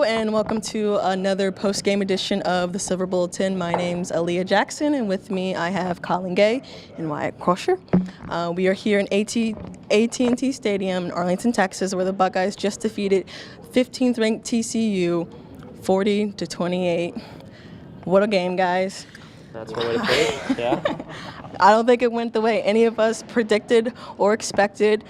and welcome to another post-game edition of the Silver Bulletin. My name's Aaliyah Jackson, and with me I have Colin Gay and Wyatt Crusher. We are here in AT&T Stadium in Arlington, Texas, where the Buckeyes just defeated 15th ranked TCU 40-28. What a game, guys. That's one way to put it, yeah. I don't think it went the way any of us predicted or expected.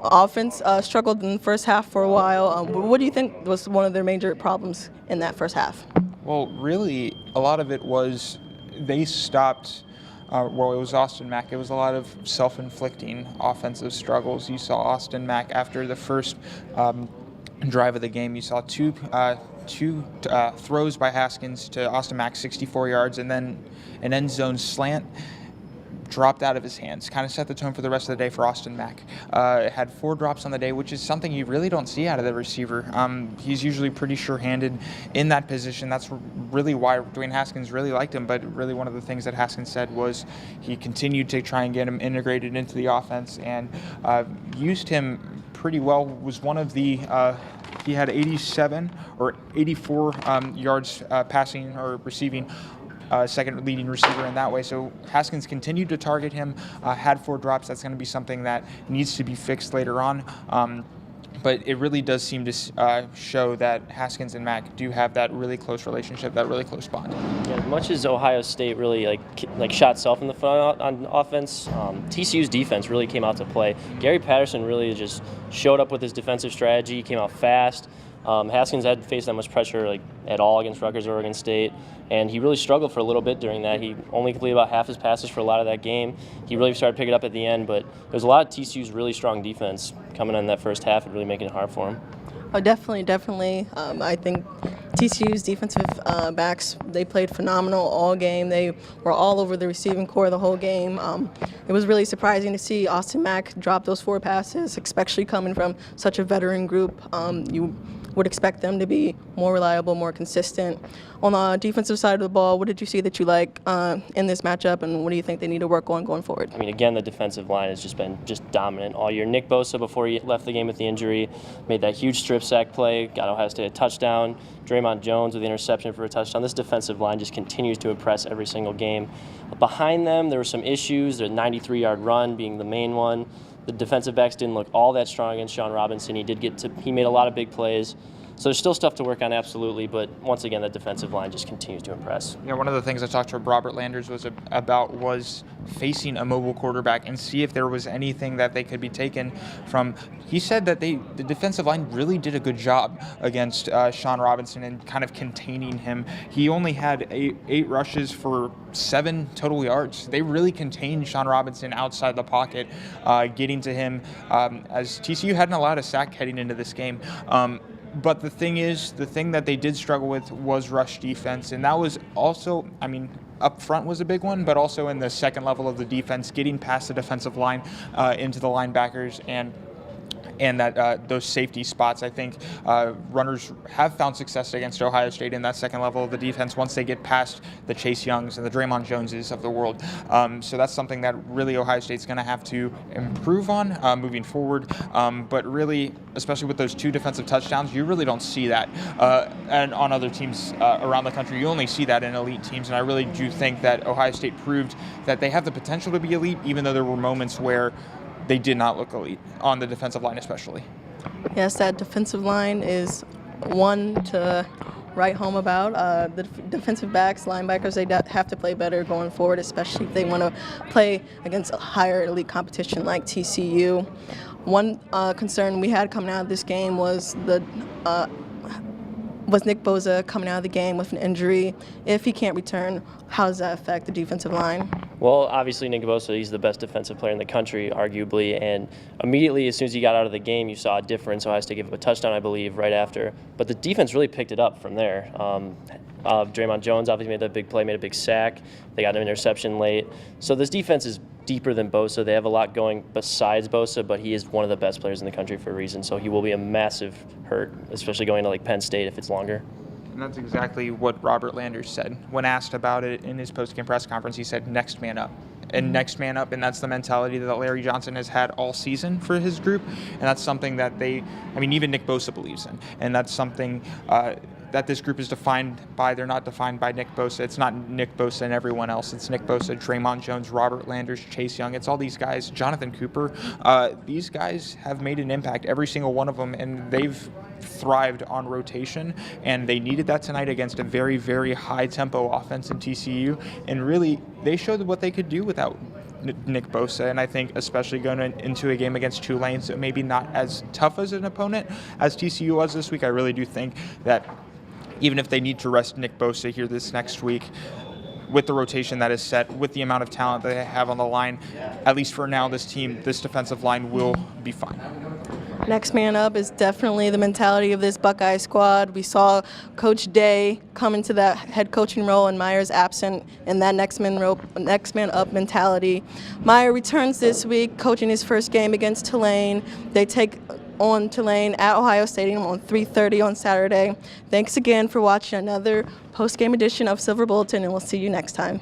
Offense struggled in the first half for a while. What do you think was one of their major problems in that first half? Well, really, a lot of it was they stopped. It was Austin Mack. It was a lot of self-inflicting offensive struggles. You saw Austin Mack after the first drive of the game. You saw two throws by Haskins to Austin Mack, 64 yards, and then an end zone slant dropped out of his hands. Kind of set the tone for the rest of the day for Austin Mack. Had 4 drops on the day, which is something you really don't see out of the receiver. He's usually pretty sure-handed in that position. That's really why Dwayne Haskins really liked him, but really one of the things that Haskins said was he continued to try and get him integrated into the offense and used him pretty well. Was one of the he had 87 or 84 yards passing or receiving, second leading receiver in that way. So Haskins continued to target him, had 4 drops. That's going to be something that needs to be fixed later on. But it really does seem to show that Haskins and Mack do have that really close relationship, that really close bond. Yeah, as much as Ohio State really like shot itself in the foot on offense, TCU's defense really came out to play. Gary Patterson really just showed up with his defensive strategy, came out fast. Haskins hadn't faced that much pressure at all against Rutgers or Oregon State, and he really struggled for a little bit during that. He only completed about half his passes for a lot of that game. He really started picking it up at the end, but there's a lot of TCU's really strong defense coming in that first half and really making it hard for him. Oh, definitely. I think TCU's defensive backs, they played phenomenal all game. They were all over the receiving core the whole game. It was really surprising to see Austin Mack drop those 4 passes, especially coming from such a veteran group. You would expect them to be more reliable, more consistent. On the defensive side of the ball, what did you see that you like in this matchup, and what do you think they need to work on going forward? I mean, again, the defensive line has just been dominant all year. Nick Bosa, before he left the game with the injury, made that huge strip sack play, got Ohio State a touchdown. Draymond Jones with the interception for a touchdown. This defensive line just continues to impress every single game. Behind them, there were some issues, the 93-yard run being the main one. The defensive backs didn't look all that strong against Sean Robinson. He made a lot of big plays. So there's still stuff to work on, absolutely, but once again, the defensive line just continues to impress. Yeah, one of the things I talked to Robert Landers was facing a mobile quarterback and see if there was anything that they could be taken from. He said that the defensive line really did a good job against Sean Robinson and kind of containing him. He only had 8 rushes for 7 total yards. They really contained Sean Robinson outside the pocket, getting to him as TCU hadn't allowed a sack heading into this game. But the thing that they did struggle with was rush defense, and that was also, up front was a big one, but also in the second level of the defense, getting past the defensive line into the linebackers and that those safety spots. I think runners have found success against Ohio State in that second level of the defense once they get past the Chase Youngs and the Draymond Joneses of the world. So that's something that really Ohio State's going to have to improve on moving forward. But really, especially with those 2 defensive touchdowns, you really don't see that. And on other teams around the country, you only see that in elite teams. And I really do think that Ohio State proved that they have the potential to be elite, even though there were moments where they did not look elite, on the defensive line especially. Yes, that defensive line is one to write home about. The defensive backs, linebackers, they have to play better going forward, especially if they want to play against a higher elite competition like TCU. One concern we had coming out of this game was Nick Bosa coming out of the game with an injury. If he can't return, how does that affect the defensive line? Well, obviously, Nick Bosa, he's the best defensive player in the country, arguably, and immediately as soon as he got out of the game, you saw a difference. Ohio State gave up a touchdown, I believe, right after. But the defense really picked it up from there. Draymond Jones obviously made that big play, made a big sack. They got an interception late. So this defense is deeper than Bosa. They have a lot going besides Bosa, but he is one of the best players in the country for a reason. So he will be a massive hurt, especially going to Penn State if it's longer. And that's exactly what Robert Landers said. When asked about it in his post-game press conference, he said, next man up. And next man up, and that's the mentality that Larry Johnson has had all season for his group. And that's something that even Nick Bosa believes in. And that's something that this group is defined by. They're not defined by Nick Bosa. It's not Nick Bosa and everyone else. It's Nick Bosa, Draymond Jones, Robert Landers, Chase Young. It's all these guys, Jonathan Cooper. These guys have made an impact, every single one of them, and they've thrived on rotation, and they needed that tonight against a very, very high-tempo offense in TCU, and really, they showed what they could do without Nick Bosa, and I think especially going into a game against Tulane, so maybe not as tough as an opponent as TCU was this week. I really do think that even if they need to rest Nick Bosa here this next week, with the rotation that is set, with the amount of talent that they have on the line, at least for now, this defensive line will be fine. Next man up is definitely the mentality of this Buckeye squad. We saw Coach Day come into that head coaching role and Meyer's absent, and that next man up mentality. Meyer returns this week, coaching his first game against Tulane. They take on Tulane at Ohio Stadium on 3:30 on Saturday. Thanks again for watching another post-game edition of Silver Bulletin, and we'll see you next time.